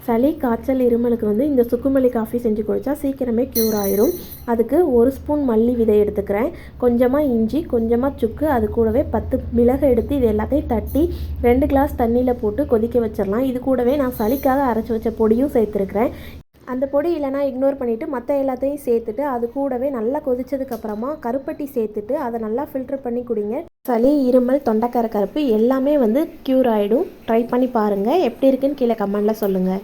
சளி காய்ச்சல் இருமலுக்கு வந்து இந்த சுக்குமல்லி காஃபி செஞ்சு குடித்தா சீக்கிரமே க்யூர் ஆயிரும். அதுக்கு 1 ஸ்பூன் மல்லி விதை எடுத்துக்கிறேன், கொஞ்சமாக இஞ்சி, கொஞ்சமாக சுக்கு, அது கூடவே 10 மிளகு எடுத்து இது எல்லாத்தையும் தட்டி 2 கிளாஸ் தண்ணியில் போட்டு கொதிக்க வச்சிடலாம். இது கூடவே நான் சளிக்காக அரைச்சி வச்ச பொடியும் சேர்த்துருக்கிறேன். அந்த பொடி இல்லைனா இக்னோர் பண்ணிவிட்டு மற்ற எல்லாத்தையும் சேர்த்துட்டு அது கூடவே நல்லா கொதிச்சதுக்கப்புறமா கருப்பட்டி சேர்த்துட்டு அதை நல்லா ஃபில்டர் பண்ணி குடிங்க. சளி, இருமல், தொண்டைக்கரக்கரப்பு எல்லாமே வந்து க்யூர் ஆகிடும். ட்ரை பண்ணி பாருங்கள். எப்படி இருக்குன்னு கீழே கமெண்டில் சொல்லுங்கள்.